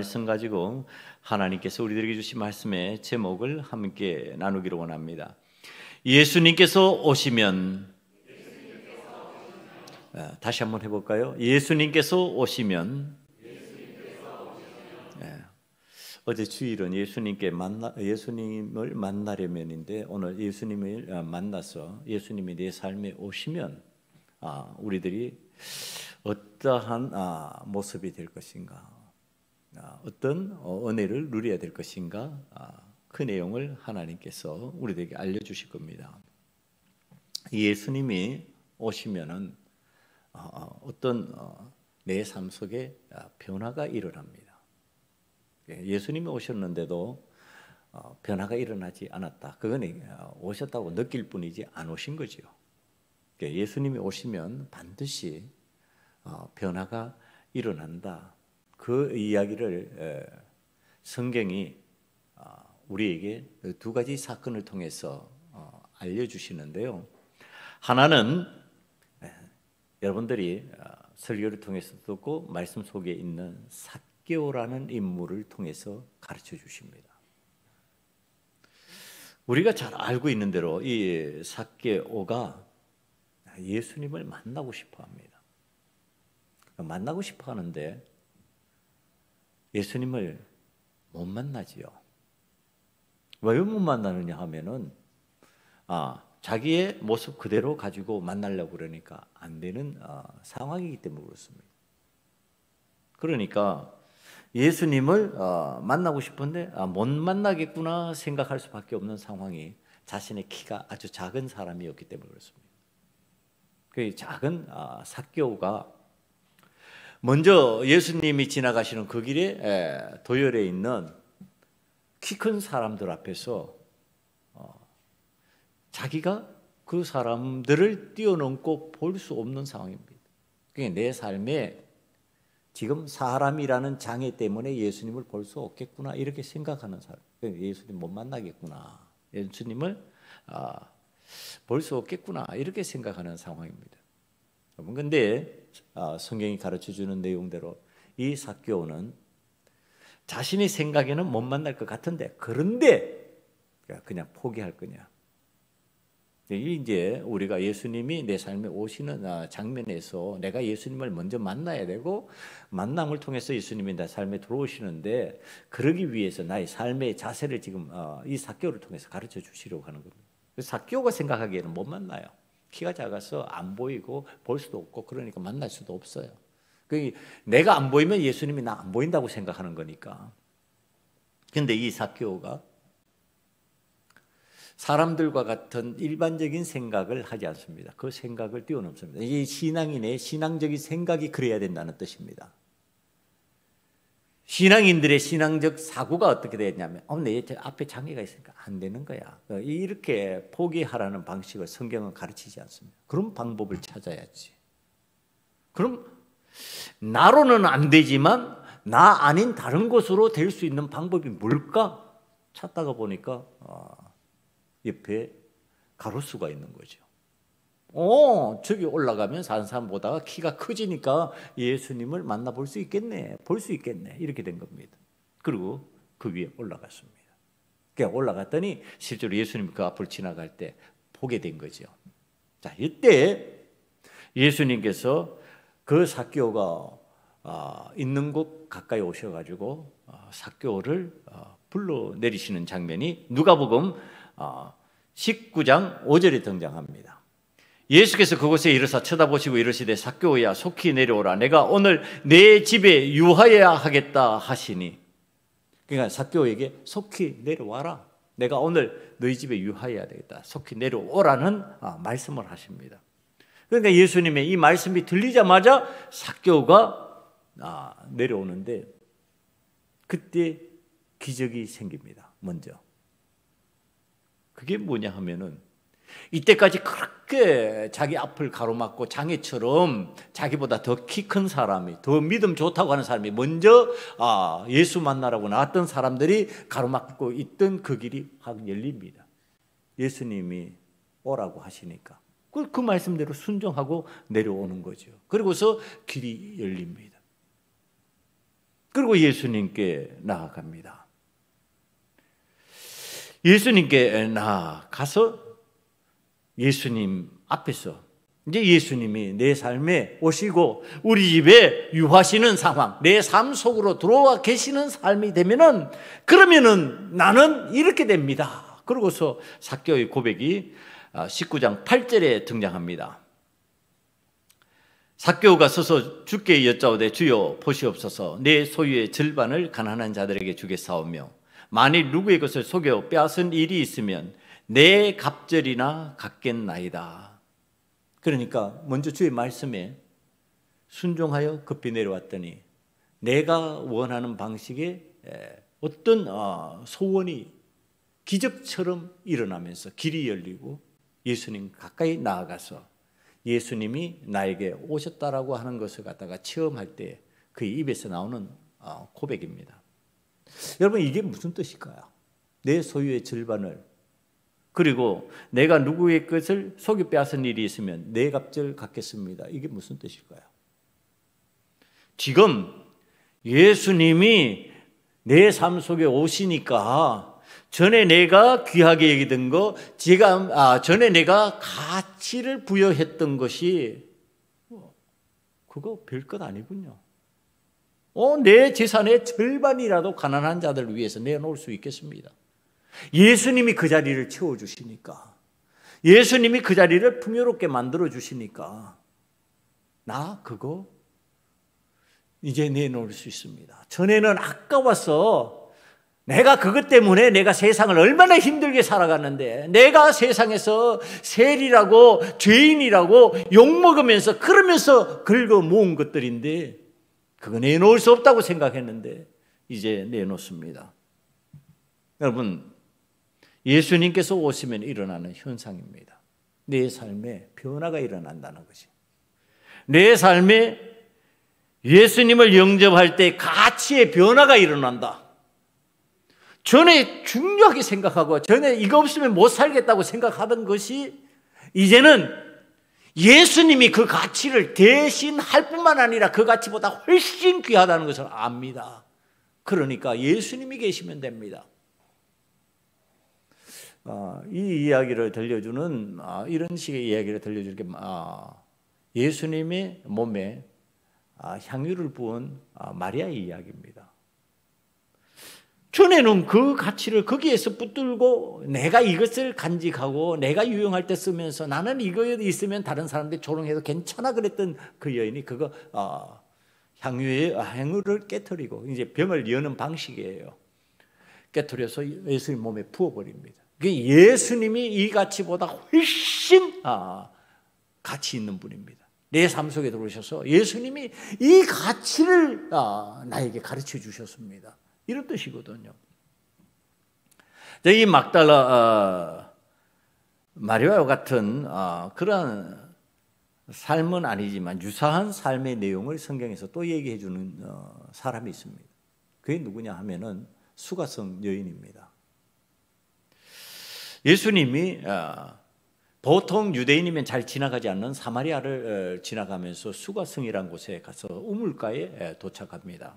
말씀 가지고 하나님께서 우리들에게 주신 말씀의 제목을 함께 나누기를 원합니다. 예수님께서 오시면, 다시 한번 해볼까요? 예수님께서 오시면. 어제 주일은 예수님을 만나려면인데, 오늘 예수님을 만나서 예수님이 내 삶에 오시면 우리들이 어떠한 모습이 될 것인가, 어떤 은혜를 누려야 될 것인가, 그 내용을 하나님께서 우리들에게 알려주실 겁니다. 예수님이 오시면은 어떤 내 삶 속에 변화가 일어납니다. 예수님이 오셨는데도 변화가 일어나지 않았다. 그건 오셨다고 느낄 뿐이지 안 오신 거죠. 예수님이 오시면 반드시 변화가 일어난다. 그 이야기를 성경이 우리에게 두 가지 사건을 통해서 알려주시는데요. 하나는 여러분들이 설교를 통해서 듣고 말씀 속에 있는 삭개오라는 인물을 통해서 가르쳐 주십니다. 우리가 잘 알고 있는 대로 이 삭개오가 예수님을 만나고 싶어 합니다. 만나고 싶어 하는데 예수님을 못 만나지요. 왜 못 만나느냐 하면은 자기의 모습 그대로 가지고 만나려고 그러니까 안 되는 상황이기 때문에 그렇습니다. 그러니까 예수님을 만나고 싶은데 못 만나겠구나 생각할 수밖에 없는 상황이, 자신의 키가 아주 작은 사람이었기 때문에 그렇습니다. 그 작은 삭개오가 먼저 예수님이 지나가시는 그 길에 도열에 있는 키 큰 사람들 앞에서 자기가 그 사람들을 뛰어넘고 볼 수 없는 상황입니다. 그게 내 삶에 지금 사람이라는 장애 때문에 예수님을 볼 수 없겠구나 이렇게 생각하는 사람, 예수님 못 만나겠구나, 예수님을 볼 수 없겠구나 이렇게 생각하는 상황입니다. 그런데 성경이 가르쳐주는 내용대로 이 삭개오는 자신의 생각에는 못 만날 것 같은데, 그런데 그냥 포기할 거냐. 이제 우리가 예수님이 내 삶에 오시는 장면에서 내가 예수님을 먼저 만나야 되고, 만남을 통해서 예수님이 내 삶에 들어오시는데, 그러기 위해서 나의 삶의 자세를 지금 이 삭개오를 통해서 가르쳐 주시려고 하는 겁니다. 삭개오가 생각하기에는 못 만나요. 키가 작아서 안 보이고 볼 수도 없고, 그러니까 만날 수도 없어요. 내가 안 보이면 예수님이 나 안 보인다고 생각하는 거니까. 그런데 이 삭개오가 사람들과 같은 일반적인 생각을 하지 않습니다. 그 생각을 뛰어넘습니다. 이 신앙인의 신앙적인 생각이 그래야 된다는 뜻입니다. 신앙인들의 신앙적 사고가 어떻게 되었냐면, 내 앞에 장애가 있으니까 안 되는 거야, 이렇게 포기하라는 방식을 성경은 가르치지 않습니다. 그런 방법을 찾아야지. 그럼 나로는 안 되지만 나 아닌 다른 것으로 될 수 있는 방법이 뭘까 찾다가 보니까 옆에 가로수가 있는 거죠. 저기 올라가면 사는 사람보다 키가 커지니까 예수님을 만나볼 수 있겠네, 볼 수 있겠네, 이렇게 된 겁니다. 그리고 그 위에 올라갔습니다. 그러니까 올라갔더니 실제로 예수님이 그 앞을 지나갈 때 보게 된 거죠. 자, 이때 예수님께서 그 삭개오가 있는 곳 가까이 오셔가지고 삭개오를 불러내리시는 장면이 누가복음 19장 5절에 등장합니다. 예수께서 그곳에 이르사 쳐다보시고 이르시되 삭개오야 속히 내려오라, 내가 오늘 내 집에 유하여야 하겠다 하시니. 그러니까 삭개오에게 속히 내려와라, 내가 오늘 너희 집에 유하여야 되겠다, 속히 내려오라는 말씀을 하십니다. 그러니까 예수님의 이 말씀이 들리자마자 삭개오가 내려오는데, 그때 기적이 생깁니다. 먼저 그게 뭐냐 하면은, 이때까지 그렇게 자기 앞을 가로막고 장애처럼 자기보다 더 키 큰 사람이, 더 믿음 좋다고 하는 사람이 먼저 예수 만나라고 나왔던 사람들이 가로막고 있던 그 길이 확 열립니다. 예수님이 오라고 하시니까 그 말씀대로 순종하고 내려오는 거죠. 그리고서 길이 열립니다. 그리고 예수님께 나아갑니다. 예수님께 나아가서 예수님 앞에서 이제 예수님이 내 삶에 오시고 우리 집에 유하시는 상황, 내 삶 속으로 들어와 계시는 삶이 되면은, 그러면은 나는 이렇게 됩니다. 그러고서 삭개오의 고백이 19장 8절에 등장합니다. 삭개오가 서서 주께 여짜오되 주여 보시옵소서, 내 소유의 절반을 가난한 자들에게 주겠사오며 만일 누구의 것을 속여 빼앗은 일이 있으면 내 갑절이나 갚겠나이다. 그러니까 먼저 주의 말씀에 순종하여 급히 내려왔더니 내가 원하는 방식의 어떤 소원이 기적처럼 일어나면서 길이 열리고 예수님 가까이 나아가서 예수님이 나에게 오셨다라고 하는 것을 갖다가 체험할 때 그의 입에서 나오는 고백입니다. 여러분, 이게 무슨 뜻일까요? 내 소유의 절반을, 그리고 내가 누구의 것을 속여 빼앗은 일이 있으면 내 갑절 갚겠습니다. 이게 무슨 뜻일까요? 지금 예수님이 내 삶 속에 오시니까 전에 내가 귀하게 여기던 거, 전에 내가 가치를 부여했던 것이 그거 별것 아니군요. 내 재산의 절반이라도 가난한 자들을 위해서 내놓을 수 있겠습니다. 예수님이 그 자리를 채워주시니까, 예수님이 그 자리를 풍요롭게 만들어주시니까 나 그거 이제 내놓을 수 있습니다. 전에는 아까워서 내가 그것 때문에 내가 세상을 얼마나 힘들게 살아갔는데, 내가 세상에서 세리라고 죄인이라고 욕먹으면서 그러면서 긁어 모은 것들인데 그거 내놓을 수 없다고 생각했는데 이제 내놓습니다. 여러분, 예수님께서 오시면 일어나는 현상입니다. 내 삶에 변화가 일어난다는 것이, 내 삶에 예수님을 영접할 때 가치의 변화가 일어난다. 전에 중요하게 생각하고 전에 이거 없으면 못 살겠다고 생각하던 것이 이제는 예수님이 그 가치를 대신할 뿐만 아니라 그 가치보다 훨씬 귀하다는 것을 압니다. 그러니까 예수님이 계시면 됩니다. 이 이야기를 들려주는 이런 식의 이야기를 들려줄 게 예수님의 몸에 향유를 부은 마리아의 이야기입니다. 전에는 그 가치를 거기에서 붙들고 내가 이것을 간직하고 내가 유용할 때 쓰면서 나는 이거에 있으면 다른 사람들이 조롱해도 괜찮아 그랬던 그 여인이 그거 향유를 깨트리고 이제 병을 여는 방식이에요. 깨트려서 예수님 몸에 부어버립니다. 예수님이 이 가치보다 훨씬 가치 있는 분입니다. 내 삶 속에 들어오셔서 예수님이 이 가치를 나에게 가르쳐 주셨습니다. 이런 뜻이거든요. 이 막달라 마리아와 같은 그런 삶은 아니지만 유사한 삶의 내용을 성경에서 또 얘기해 주는 사람이 있습니다. 그게 누구냐 하면은 수가성 여인입니다. 예수님이 보통 유대인이면 잘 지나가지 않는 사마리아를 지나가면서 수가성이라는 곳에 가서 우물가에 도착합니다.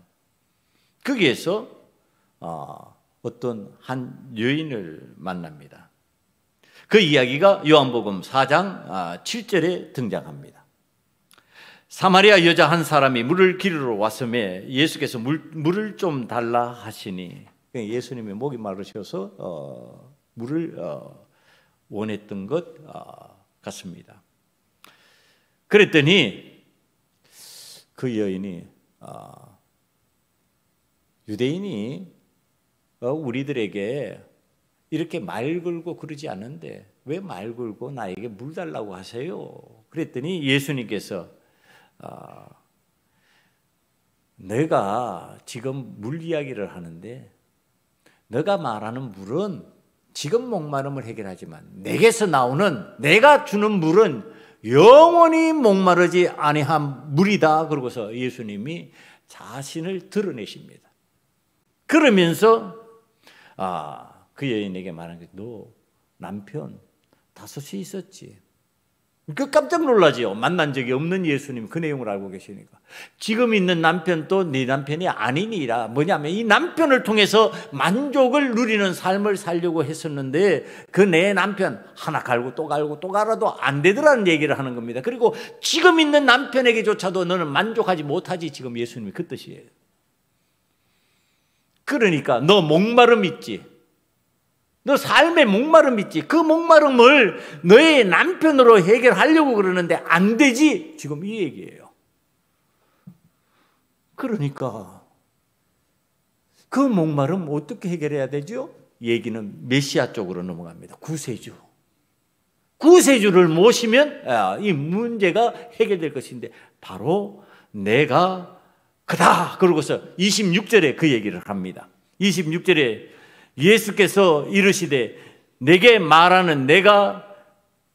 거기에서 어떤 한 여인을 만납니다. 그 이야기가 요한복음 4장 7절에 등장합니다. 사마리아 여자 한 사람이 물을 기르러 왔음에 예수께서 물을 좀 달라 하시니, 예수님이 목이 마르셔서 물을 원했던 것 같습니다. 그랬더니 그 여인이 유대인이 우리들에게 이렇게 말 걸고 그러지 않는데 왜 말 걸고 나에게 물 달라고 하세요? 그랬더니 예수님께서 내가 지금 물 이야기를 하는데 너가 말하는 물은 지금 목마름을 해결하지만 내게서 나오는 내가 주는 물은 영원히 목마르지 아니한 물이다. 그러고서 예수님이 자신을 드러내십니다. 그러면서 그 여인에게 말한 게, 너 남편 5이 있었지. 그 깜짝 놀라지요. 만난 적이 없는 예수님 그 내용을 알고 계시니까. 지금 있는 남편도 네 남편이 아니니라. 뭐냐면 이 남편을 통해서 만족을 누리는 삶을 살려고 했었는데 그 내 남편 하나 갈고 또 갈고 또 갈아도 안 되더라는 얘기를 하는 겁니다. 그리고 지금 있는 남편에게조차도 너는 만족하지 못하지. 지금 예수님이 그 뜻이에요. 그러니까 너 목마름 있지. 너 삶의 목마름 있지. 그 목마름을 너의 남편으로 해결하려고 그러는데 안 되지. 지금 이 얘기예요. 그러니까 그 목마름 어떻게 해결해야 되죠? 얘기는 메시아 쪽으로 넘어갑니다. 구세주. 구세주를 모시면 이 문제가 해결될 것인데 바로 내가 그다. 그러고서 26절에 그 얘기를 합니다. 26절에 예수께서 이르시되 내게 말하는 내가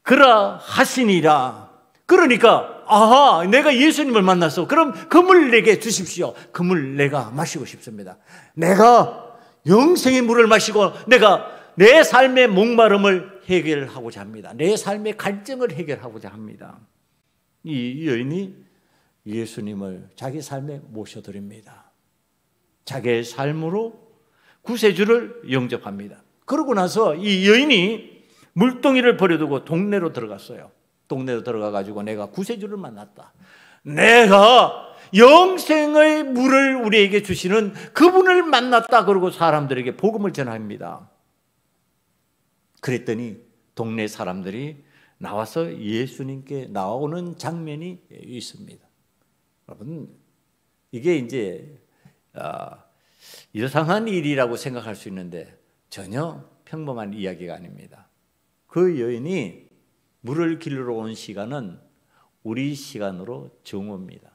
그라 하시니라. 그러니까 아하, 내가 예수님을 만났어. 그럼 금을 내게 주십시오. 금을 내가 마시고 싶습니다. 내가 영생의 물을 마시고 내가 내 삶의 목마름을 해결하고자 합니다. 내 삶의 갈증을 해결하고자 합니다. 이 여인이 예수님을 자기 삶에 모셔드립니다. 자기의 삶으로 구세주를 영접합니다. 그러고 나서 이 여인이 물동이를 버려두고 동네로 들어갔어요. 동네로 들어가가지고 내가 구세주를 만났다. 내가 영생의 물을 우리에게 주시는 그분을 만났다. 그러고 사람들에게 복음을 전합니다. 그랬더니 동네 사람들이 나와서 예수님께 나오는 장면이 있습니다. 여러분, 이게 이제 이상한 일이라고 생각할 수 있는데 전혀 평범한 이야기가 아닙니다. 그 여인이 물을 길러 온 시간은 우리 시간으로 정오입니다.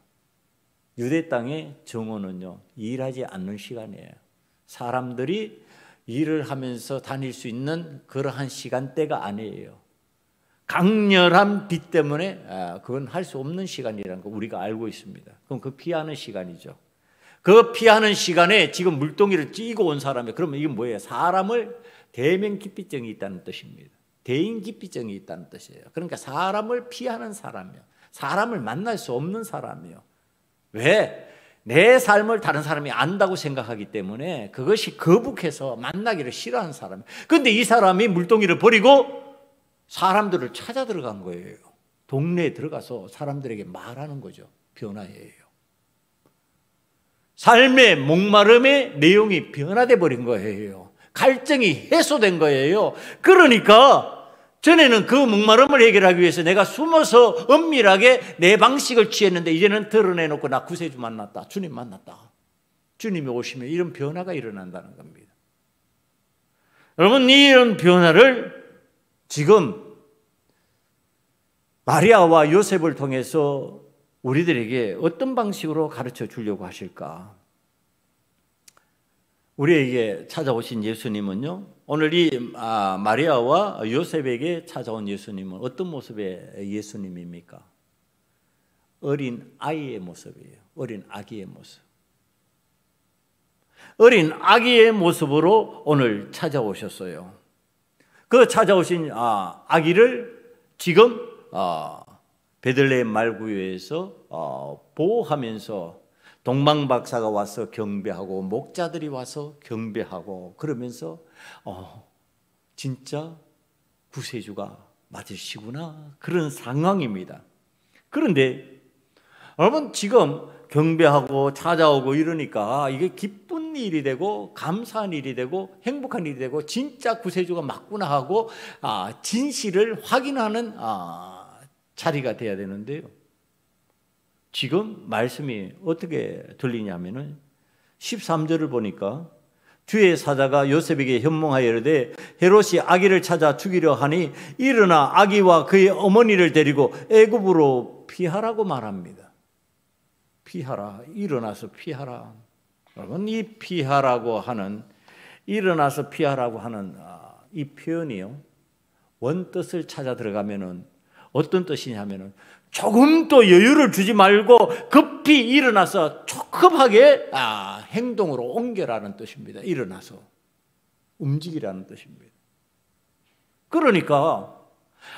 유대 땅의 정오는요, 일하지 않는 시간이에요. 사람들이 일을 하면서 다닐 수 있는 그러한 시간대가 아니에요. 강렬한 빛 때문에 그건 할 수 없는 시간이라는 거 우리가 알고 있습니다. 그럼 그 피하는 시간이죠. 그 피하는 시간에 지금 물동이를 찌고 온 사람이, 그러면 이게 뭐예요? 사람을 대면기피증이 있다는 뜻입니다. 대인기피증이 있다는 뜻이에요. 그러니까 사람을 피하는 사람이요. 사람을 만날 수 없는 사람이요. 왜? 내 삶을 다른 사람이 안다고 생각하기 때문에 그것이 거북해서 만나기를 싫어하는 사람이에요. 그런데 이 사람이 물동이를 버리고 사람들을 찾아 들어간 거예요. 동네에 들어가서 사람들에게 말하는 거죠. 변화예요. 삶의 목마름의 내용이 변화돼 버린 거예요. 갈증이 해소된 거예요. 그러니까 전에는 그 목마름을 해결하기 위해서 내가 숨어서 은밀하게 내 방식을 취했는데 이제는 드러내놓고 나 구세주 만났다. 주님 만났다. 주님이 오시면 이런 변화가 일어난다는 겁니다. 여러분, 이런 변화를 지금 마리아와 요셉을 통해서 우리들에게 어떤 방식으로 가르쳐 주려고 하실까? 우리에게 찾아오신 예수님은요, 오늘 이 마리아와 요셉에게 찾아온 예수님은 어떤 모습의 예수님입니까? 어린 아이의 모습이에요. 어린 아기의 모습. 어린 아기의 모습으로 오늘 찾아오셨어요. 그 찾아오신 아기를 지금 베들레헴 말구유에서 보호하면서 동방박사가 와서 경배하고 목자들이 와서 경배하고 그러면서 진짜 구세주가 맞으시구나, 그런 상황입니다. 그런데 여러분, 지금 경배하고 찾아오고 이러니까 이게 기쁜 일이 되고 감사한 일이 되고 행복한 일이 되고 진짜 구세주가 맞구나 하고 진실을 확인하는 자리가 돼야 되는데요. 지금 말씀이 어떻게 들리냐면은 13절을 보니까 주의 사자가 요셉에게 현몽하여 이르되 헤롯이 아기를 찾아 죽이려 하니 일어나 아기와 그의 어머니를 데리고 애굽으로 피하라고 말합니다. 피하라, 일어나서 피하라. 여러분, 이 피하라고 하는, 일어나서 피하라고 하는 이 표현이요, 원뜻을 찾아 들어가면은 어떤 뜻이냐면은 조금 더 여유를 주지 말고 급히 일어나서 촉급하게 행동으로 옮겨라는 뜻입니다. 일어나서 움직이라는 뜻입니다. 그러니까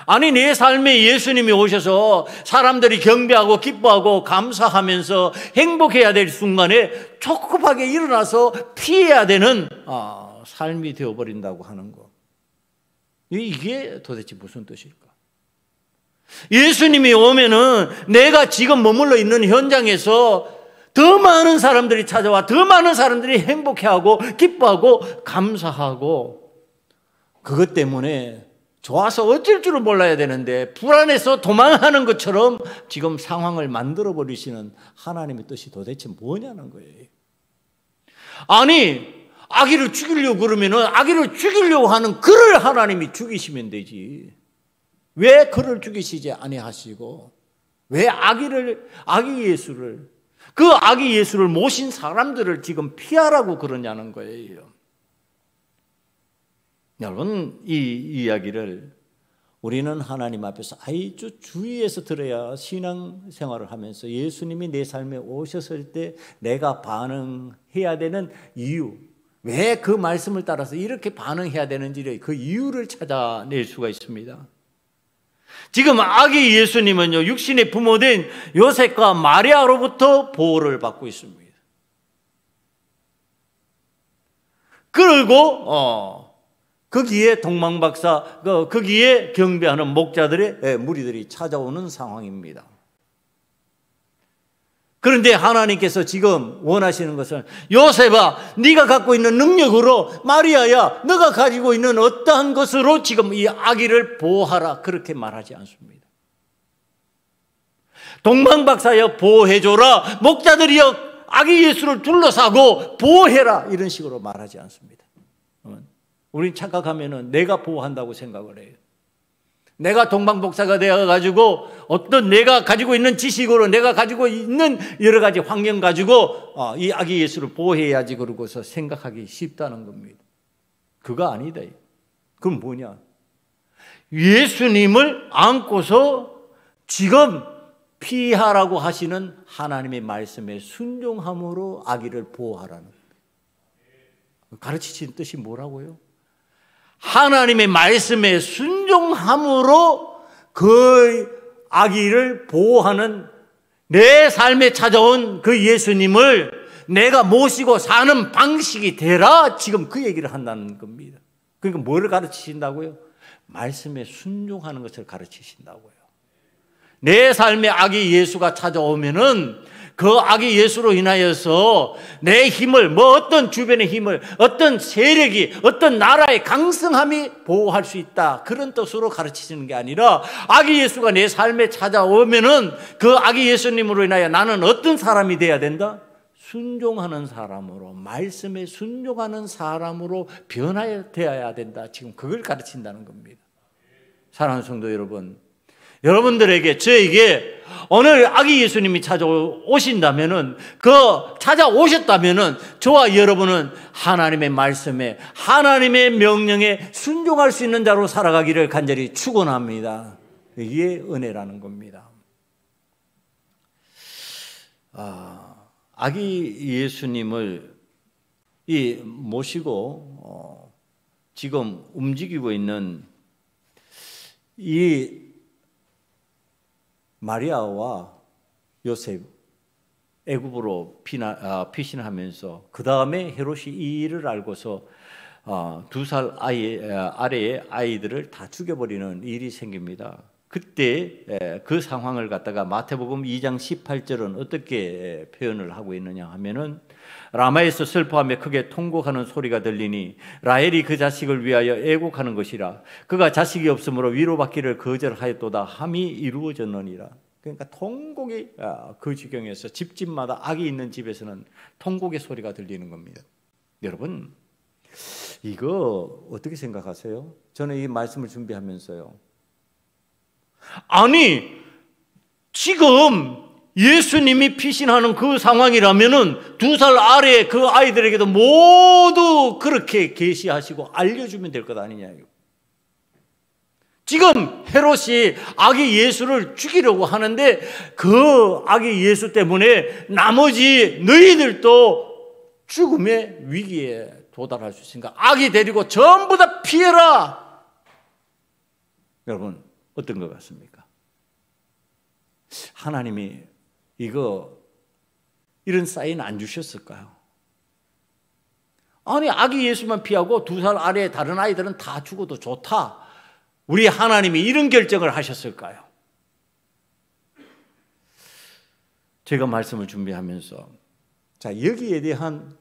아니 내 삶에 예수님이 오셔서 사람들이 경배하고 기뻐하고 감사하면서 행복해야 될 순간에 조급하게 일어나서 피해야 되는 삶이 되어버린다고 하는 거. 이게 도대체 무슨 뜻일까? 예수님이 오면은 내가 지금 머물러 있는 현장에서 더 많은 사람들이 찾아와 더 많은 사람들이 행복해하고 기뻐하고 감사하고 그것 때문에 좋아서 어쩔 줄을 몰라야 되는데 불안해서 도망하는 것처럼 지금 상황을 만들어 버리시는 하나님의 뜻이 도대체 뭐냐는 거예요. 아니 아기를 죽이려고 그러면은 아기를 죽이려고 하는 그를 하나님이 죽이시면 되지. 왜 그를 죽이시지 아니하시고 왜 아기 예수를 그 아기 예수를 모신 사람들을 지금 피하라고 그러냐는 거예요. 여러분 이 이야기를 우리는 하나님 앞에서 아주 주의해서 들어야 신앙생활을 하면서 예수님이 내 삶에 오셨을 때 내가 반응해야 되는 이유, 왜 그 말씀을 따라서 이렇게 반응해야 되는지 그 이유를 찾아낼 수가 있습니다. 지금 아기 예수님은요 육신의 부모된 요셉과 마리아로부터 보호를 받고 있습니다. 그리고 거기에 동방박사, 거기에 경배하는 목자들의 무리들이 찾아오는 상황입니다. 그런데 하나님께서 지금 원하시는 것은 요셉아, 네가 갖고 있는 능력으로 마리아야, 너가 가지고 있는 어떠한 것으로 지금 이 아기를 보호하라 그렇게 말하지 않습니다. 동방박사여 보호해줘라, 목자들이여 아기 예수를 둘러싸고 보호해라 이런 식으로 말하지 않습니다. 우린 착각하면은 내가 보호한다고 생각을 해요. 내가 동방복사가 되어가지고 어떤 내가 가지고 있는 지식으로 내가 가지고 있는 여러 가지 환경 가지고 이 아기 예수를 보호해야지 그러고서 생각하기 쉽다는 겁니다. 그거 아니다. 그럼 뭐냐? 예수님을 안고서 지금 피하라고 하시는 하나님의 말씀에 순종함으로 아기를 보호하라는 거예요. 가르치신 뜻이 뭐라고요? 하나님의 말씀에 순종함으로 그 아기를 보호하는 내 삶에 찾아온 그 예수님을 내가 모시고 사는 방식이 되라 지금 그 얘기를 한다는 겁니다. 그러니까 뭐를 가르치신다고요? 말씀에 순종하는 것을 가르치신다고요. 내 삶에 아기 예수가 찾아오면은 그 아기 예수로 인하여서 내 힘을 어떤 주변의 힘을 어떤 세력이 어떤 나라의 강성함이 보호할 수 있다 그런 뜻으로 가르치시는 게 아니라 아기 예수가 내 삶에 찾아오면은 그 아기 예수님으로 인하여 나는 어떤 사람이 돼야 된다? 순종하는 사람으로 말씀에 순종하는 사람으로 변화되어야 된다. 지금 그걸 가르친다는 겁니다. 사랑하는 성도 여러분, 여러분들에게 저에게 오늘 아기 예수님이 찾아오신다면은 찾아오셨다면은 저와 여러분은 하나님의 말씀에 하나님의 명령에 순종할 수 있는 자로 살아가기를 간절히 축원합니다. 이게 은혜라는 겁니다. 아기 예수님을 모시고 지금 움직이고 있는 이 마리아와 요셉 애굽으로 피신하면서 그 다음에 헤롯이 이 일을 알고서 2살 아래의 아이들을 다 죽여버리는 일이 생깁니다. 그때 그 상황을 갖다가 마태복음 2장 18절은 어떻게 표현을 하고 있느냐 하면은 라마에서 슬퍼하며 크게 통곡하는 소리가 들리니 라헬이 그 자식을 위하여 애곡하는 것이라. 그가 자식이 없으므로 위로받기를 거절하였도다 함이 이루어졌느니라. 그러니까 통곡이 그 지경에서 집집마다 아기 있는 집에서는 통곡의 소리가 들리는 겁니다. 여러분 이거 어떻게 생각하세요? 저는 이 말씀을 준비하면서요, 아니 지금 예수님이 피신하는 그 상황이라면은 2살 아래의 그 아이들에게도 모두 그렇게 계시하시고 알려주면 될 것 아니냐. 지금 헤롯이 아기 예수를 죽이려고 하는데 그 아기 예수 때문에 나머지 너희들도 죽음의 위기에 도달할 수 있으니까 아기 데리고 전부 다 피해라. 여러분 어떤 것 같습니까? 하나님이 이런 사인 안 주셨을까요? 아니, 아기 예수만 피하고 2살 아래 다른 아이들은 다 죽어도 좋다. 우리 하나님이 이런 결정을 하셨을까요? 제가 말씀을 준비하면서 여기에 대한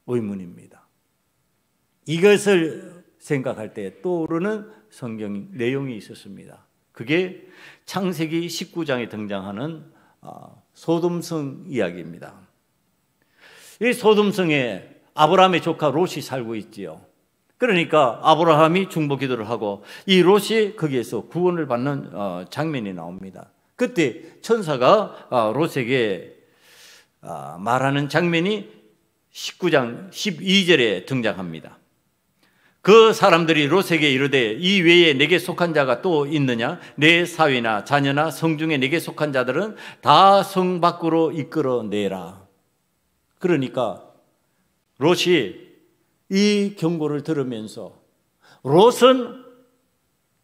의문입니다. 이것을 생각할 때 떠오르는 성경 내용이 있었습니다. 그게 창세기 19장에 등장하는 소돔성 이야기입니다. 이 소돔성에 아브라함의 조카 롯이 살고 있지요. 그러니까 아브라함이 중보 기도를 하고 이 롯이 거기에서 구원을 받는 장면이 나옵니다. 그때 천사가 롯에게 말하는 장면이 19장 12절에 등장합니다. 그 사람들이 롯에게 이르되 이 외에 내게 속한 자가 또 있느냐? 내 사위나 자녀나 성 중에 내게 속한 자들은 다 성 밖으로 이끌어내라. 그러니까 롯이 이 경고를 들으면서 롯은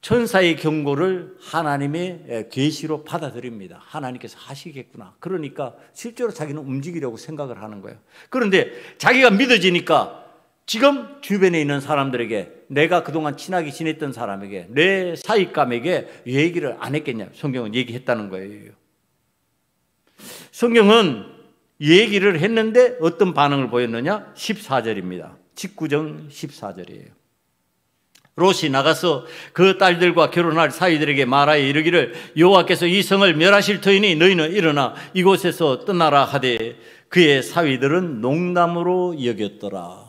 천사의 경고를 하나님의 계시로 받아들입니다. 하나님께서 하시겠구나. 그러니까 실제로 자기는 움직이려고 생각을 하는 거예요. 그런데 자기가 믿어지니까 지금 주변에 있는 사람들에게, 내가 그동안 친하게 지냈던 사람에게, 내 사익감에게 얘기를 안 했겠냐? 성경은 얘기했다는 거예요. 성경은 얘기를 했는데 어떤 반응을 보였느냐? 14절입니다. 19장 14절이에요. 롯이 나가서 그 딸들과 결혼할 사위들에게 말하여 이르기를 여호와께서 이 성을 멸하실 터이니 너희는 일어나 이곳에서 떠나라 하되 그의 사위들은 농담으로 여겼더라.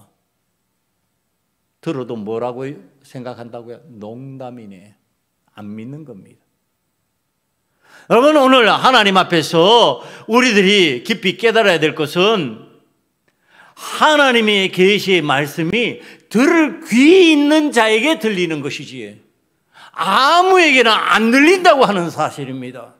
들어도 뭐라고 생각한다고요? 농담이네. 안 믿는 겁니다. 여러분, 오늘 하나님 앞에서 우리들이 깊이 깨달아야 될 것은 하나님의 계시의 말씀이 들을 귀 있는 자에게 들리는 것이지 아무에게나 안 들린다고 하는 사실입니다.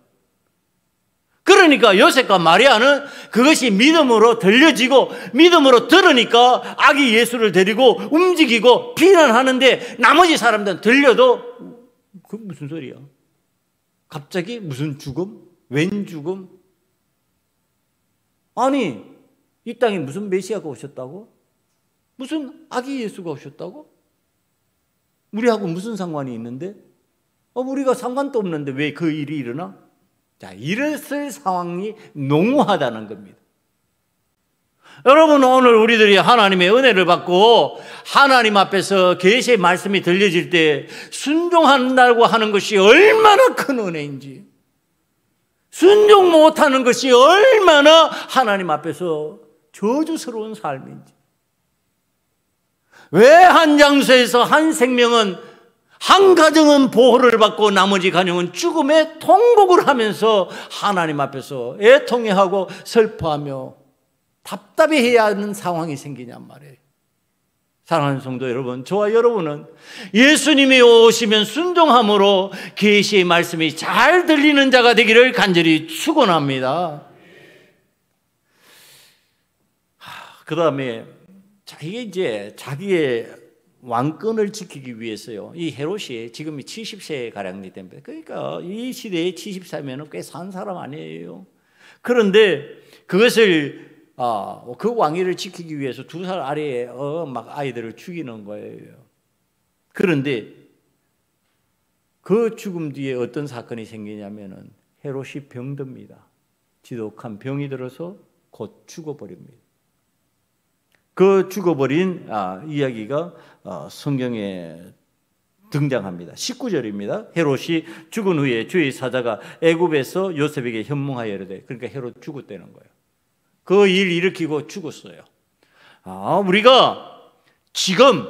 그러니까 요셉과 마리아는 그것이 믿음으로 들려지고 믿음으로 들으니까 아기 예수를 데리고 움직이고 비난하는데 나머지 사람들은 들려도 그 무슨 소리야? 갑자기 무슨 죽음? 웬 죽음? 아니, 이 땅에 무슨 메시아가 오셨다고? 무슨 아기 예수가 오셨다고? 우리하고 무슨 상관이 있는데? 우리가 상관도 없는데 왜 그 일이 일어나? 자, 이랬을 상황이 농후하다는 겁니다. 여러분, 오늘 우리들이 하나님의 은혜를 받고 하나님 앞에서 계시의 말씀이 들려질 때 순종한다고 하는 것이 얼마나 큰 은혜인지, 순종 못하는 것이 얼마나 하나님 앞에서 저주스러운 삶인지. 왜 한 장소에서 한 생명은, 한 가정은 보호를 받고 나머지 가정은 죽음의 통곡을 하면서 하나님 앞에서 애통해하고 슬퍼하며 답답해해야 하는 상황이 생기냔 말이에요. 사랑하는 성도 여러분, 저와 여러분은 예수님이 오시면 순종함으로 계시의 말씀이 잘 들리는 자가 되기를 간절히 축원합니다. 그 다음에 이게 이제 자기의 왕권을 지키기 위해서요. 이 헤롯이 지금 70세 가량이 됩니다. 그러니까 이 시대에 70세면 꽤 산 사람 아니에요. 그런데 그것을 그 왕위를 지키기 위해서 2살 아래에 막 아이들을 죽이는 거예요. 그런데 그 죽음 뒤에 어떤 사건이 생기냐면은 헤롯이 병듭니다. 지독한 병이 들어서 곧 죽어버립니다. 그 죽어버린 이야기가 성경에 등장합니다. 19절입니다. 헤롯이 죽은 후에 주의 사자가 애굽에서 요셉에게 현몽하여 이르되, 그러니까 헤롯 죽었다는 거예요. 그 일 일으키고 죽었어요. 우리가 지금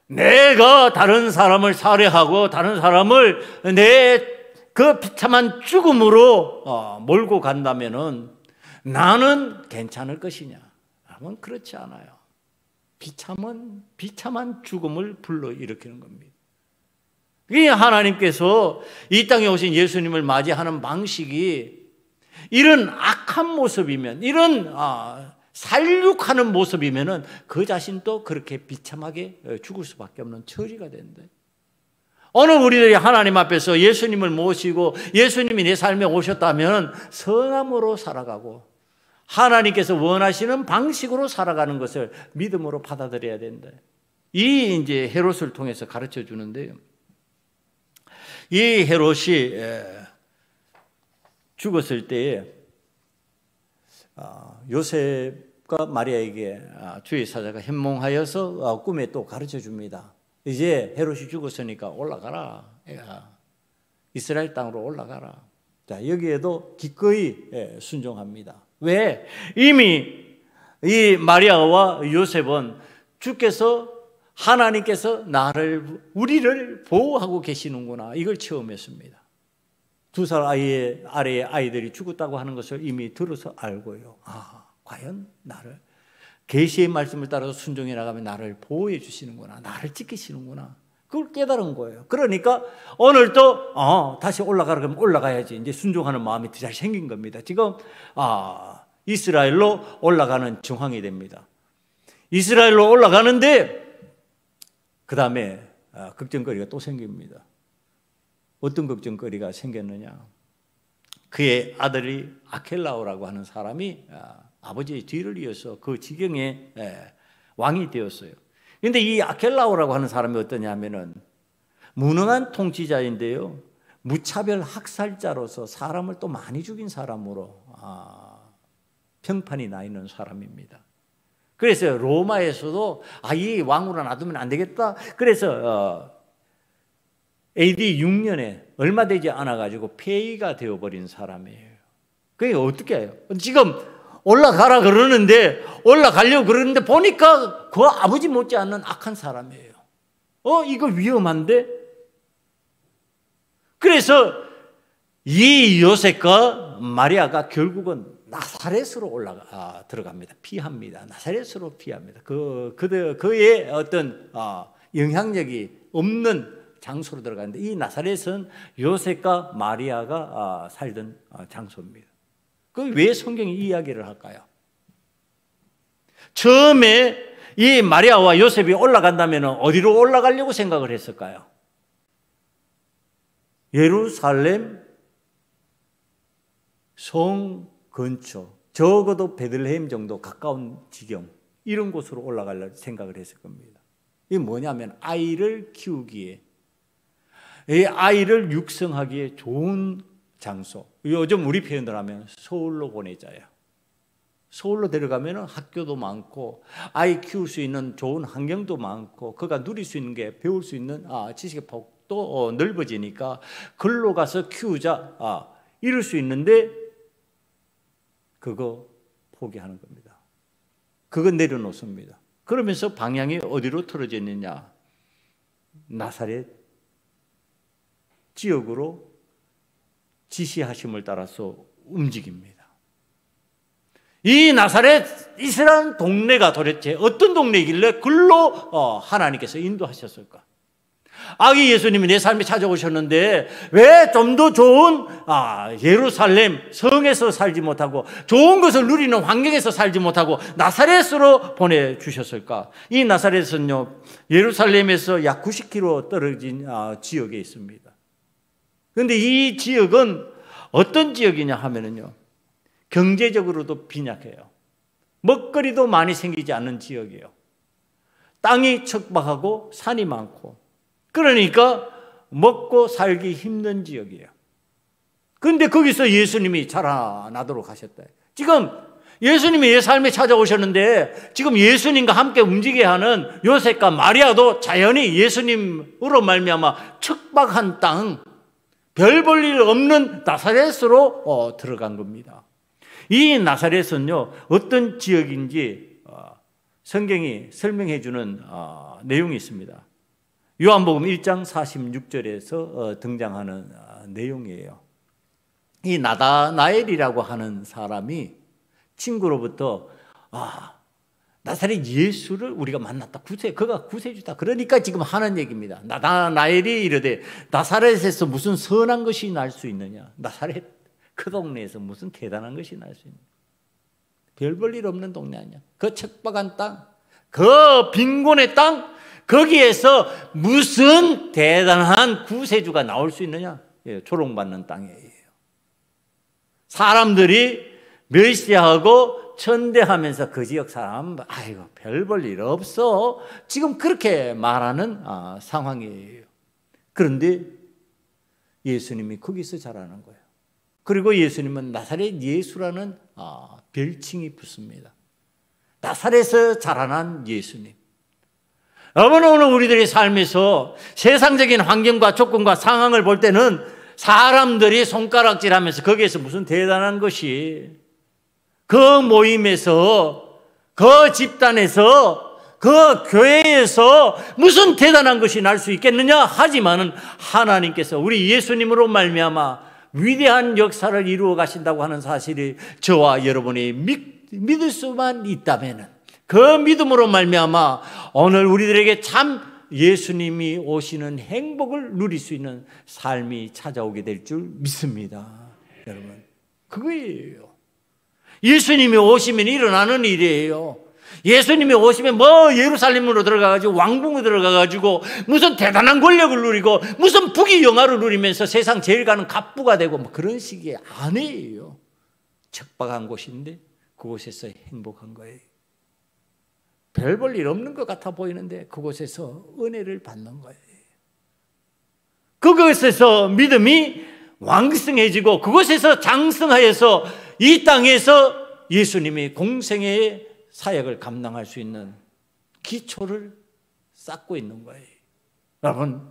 내가 다른 사람을 살해하고 다른 사람을 내 그 비참한 죽음으로 몰고 간다면은 나는 괜찮을 것이냐? 여러분, 그렇지 않아요. 비참한 죽음을 불러일으키는 겁니다. 이 하나님께서 이 땅에 오신 예수님을 맞이하는 방식이 이런 악한 모습이면, 이런 살육하는 모습이면은 그 자신도 그렇게 비참하게 죽을 수밖에 없는 처지가 된다. 오늘 우리들이 하나님 앞에서 예수님을 모시고 예수님이 내 삶에 오셨다면 성함으로 살아가고 하나님께서 원하시는 방식으로 살아가는 것을 믿음으로 받아들여야 된다. 이 이제 헤롯을 통해서 가르쳐 주는데요. 이 헤롯이 죽었을 때에 요셉과 마리아에게 주의 사자가 현몽하여서 꿈에 또 가르쳐 줍니다. 이제 헤롯이 죽었으니까 올라가라. 이스라엘 땅으로 올라가라. 자, 여기에도 기꺼이 순종합니다. 왜? 이미 이 마리아와 요셉은 주께서 하나님께서 우리를 보호하고 계시는구나. 이걸 체험했습니다. 2살 아래의 아이들이 죽었다고 하는 것을 이미 들어서 알고요. 과연 나를 계시의 말씀을 따라서 순종해 나가면 나를 보호해 주시는구나. 나를 지키시는구나. 그걸 깨달은 거예요. 그러니까 오늘도 다시 올라가라 그러면 올라가야지. 이제 순종하는 마음이 잘 생긴 겁니다. 지금 이스라엘로 올라가는 정황이 됩니다. 이스라엘로 올라가는데 그 다음에 걱정거리가 또 생깁니다. 어떤 걱정거리가 생겼느냐? 그의 아들이 아켈라오라고 하는 사람이 아버지의 뒤를 이어서 그 지경의 왕이 되었어요. 그런데 이 아켈라오라고 하는 사람이 어떠냐면은 무능한 통치자인데요, 무차별 학살자로서 사람을 또 많이 죽인 사람으로 평판이 나 있는 사람입니다. 그래서 로마에서도 이 왕으로 놔두면 안 되겠다. 그래서 AD 6년에 얼마 되지 않아 가지고 폐위가 되어버린 사람이에요. 그게 어떻게 해요? 지금 올라가라 그러는데 올라가려고 그러는데 보니까 그 아버지 못지않는 악한 사람이에요. 이거 위험한데? 그래서 이 요셉과 마리아가 결국은 나사렛으로 들어갑니다. 피합니다. 나사렛으로 피합니다. 그의 어떤 영향력이 없는 장소로 들어가는데 이 나사렛은 요셉과 마리아가 살던 장소입니다. 왜 성경이 이 이야기를 할까요? 처음에 이 마리아와 요셉이 올라간다면 어디로 올라가려고 생각을 했을까요? 예루살렘 성 근처, 적어도 베들레헴 정도 가까운 지경, 이런 곳으로 올라가려고 생각을 했을 겁니다. 이게 뭐냐면 아이를 키우기에, 이 아이를 육성하기에 좋은 장소. 요즘 우리 표현으로 하면 서울로 보내자요. 서울로 데려가면 학교도 많고 아이 키울 수 있는 좋은 환경도 많고 그가 누릴 수 있는 게, 배울 수 있는 지식의 폭도 넓어지니까 글로 가서 키우자 이럴 수 있는데 그거 포기하는 겁니다. 그거 내려놓습니다. 그러면서 방향이 어디로 틀어져 있느냐? 나사렛 지역으로 지시하심을 따라서 움직입니다. 이 나사렛 이스라엘 동네가 도대체 어떤 동네이길래 글로 하나님께서 인도하셨을까? 아기 예수님이 내 삶에 찾아오셨는데 왜 좀 더 좋은 예루살렘 성에서 살지 못하고 좋은 것을 누리는 환경에서 살지 못하고 나사렛으로 보내주셨을까? 이 나사렛은요, 예루살렘에서 약 90km 떨어진 지역에 있습니다. 그런데 이 지역은 어떤 지역이냐 하면은요, 경제적으로도 빈약해요. 먹거리도 많이 생기지 않는 지역이에요. 땅이 척박하고 산이 많고, 그러니까 먹고 살기 힘든 지역이에요. 그런데 거기서 예수님이 자라나도록 하셨다. 지금 예수님이 내 삶에 찾아오셨는데 지금 예수님과 함께 움직여야 하는 요셉과 마리아도 자연히 예수님으로 말미암아 척박한 땅, 별 볼 일 없는 나사렛으로 들어간 겁니다. 이 나사렛은요, 어떤 지역인지 성경이 설명해 주는 내용이 있습니다. 요한복음 1장 46절에서 등장하는 내용이에요. 이 나다나엘이라고 하는 사람이 친구로부터 나사렛 예수를 우리가 만났다. 그가 구세주다. 그러니까 지금 하는 얘기입니다. 나다나엘이 이르되 나사렛에서 무슨 선한 것이 날 수 있느냐? 나사렛 그 동네에서 무슨 대단한 것이 날 수 있느냐? 별 볼 일 없는 동네 아니야. 그 척박한 땅, 그 빈곤의 땅, 거기에서 무슨 대단한 구세주가 나올 수 있느냐? 예, 조롱받는 땅이에요. 사람들이 멸시하고 천대하면서 그 지역 사람, 아이고 별 볼 일 없어, 지금 그렇게 말하는 상황이에요. 그런데 예수님이 거기서 자라는 거예요. 그리고 예수님은 나사렛 예수라는 별칭이 붙습니다. 나사렛에서 자라난 예수님. 여러분, 오늘 우리들의 삶에서 세상적인 환경과 조건과 상황을 볼 때는 사람들이 손가락질하면서 거기에서 무슨 대단한 것이, 그 모임에서, 그 집단에서, 그 교회에서 무슨 대단한 것이 날 수 있겠느냐? 하지만은 하나님께서 우리 예수님으로 말미암아 위대한 역사를 이루어 가신다고 하는 사실이 저와 여러분이 믿을 수만 있다면은, 그 믿음으로 말미암아 오늘 우리들에게 참 예수님이 오시는 행복을 누릴 수 있는 삶이 찾아오게 될 줄 믿습니다. 여러분, 그거예요. 예수님이 오시면 일어나는 일이에요. 예수님이 오시면 예루살렘으로 들어가가지고 왕궁으로 들어가가지고 무슨 대단한 권력을 누리고 무슨 부귀 영화를 누리면서 세상 제일 가는 갑부가 되고 그런 식이 아니에요. 척박한 곳인데 그곳에서 행복한 거예요. 별 볼 일 없는 것 같아 보이는데 그곳에서 은혜를 받는 거예요. 그곳에서 믿음이 왕성해지고 그곳에서 장성하여서 이 땅에서 예수님이 공생애의 사역을 감당할 수 있는 기초를 쌓고 있는 거예요. 여러분,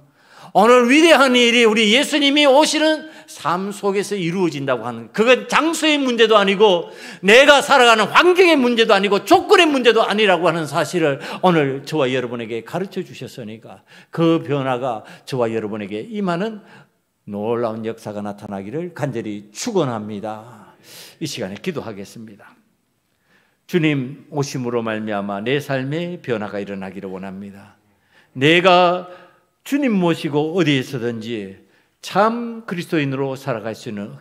오늘 위대한 일이 우리 예수님이 오시는 삶 속에서 이루어진다고 하는, 그건 장소의 문제도 아니고 내가 살아가는 환경의 문제도 아니고 조건의 문제도 아니라고 하는 사실을 오늘 저와 여러분에게 가르쳐 주셨으니까 그 변화가 저와 여러분에게 임하는 놀라운 역사가 나타나기를 간절히 축원합니다. 이 시간에 기도하겠습니다. 주님 오심으로 말미암아 내 삶에 변화가 일어나기를 원합니다. 내가 주님 모시고 어디에서든지 참 그리스도인으로 살아갈 수 있는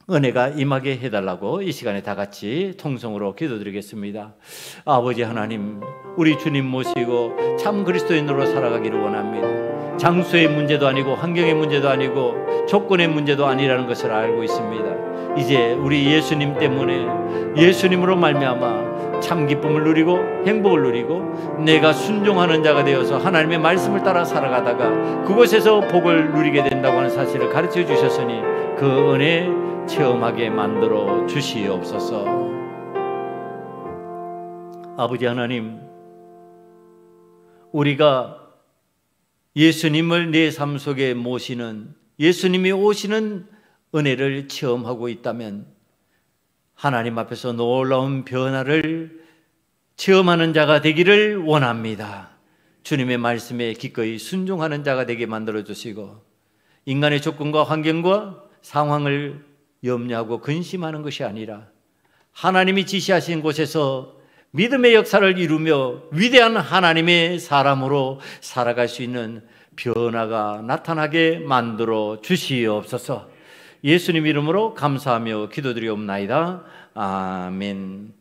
은혜가 임하게 해달라고 이 시간에 다 같이 통성으로 기도드리겠습니다. 아버지 하나님, 우리 주님 모시고 참 그리스도인으로 살아가기를 원합니다. 장소의 문제도 아니고 환경의 문제도 아니고 조건의 문제도 아니라는 것을 알고 있습니다. 이제 우리 예수님 때문에, 예수님으로 말미암아 참 기쁨을 누리고 행복을 누리고 내가 순종하는 자가 되어서 하나님의 말씀을 따라 살아가다가 그곳에서 복을 누리게 된다고 하는 사실을 가르쳐 주셨으니 그 은혜 체험하게 만들어 주시옵소서. 아버지 하나님, 우리가 예수님을 내 삶 속에 모시는, 예수님이 오시는 은혜를 체험하고 있다면 하나님 앞에서 놀라운 변화를 체험하는 자가 되기를 원합니다. 주님의 말씀에 기꺼이 순종하는 자가 되게 만들어 주시고 인간의 조건과 환경과 상황을 염려하고 근심하는 것이 아니라 하나님이 지시하신 곳에서 믿음의 역사를 이루며 위대한 하나님의 사람으로 살아갈 수 있는 변화가 나타나게 만들어 주시옵소서. 예수님 이름으로 감사하며 기도드리옵나이다. 아멘.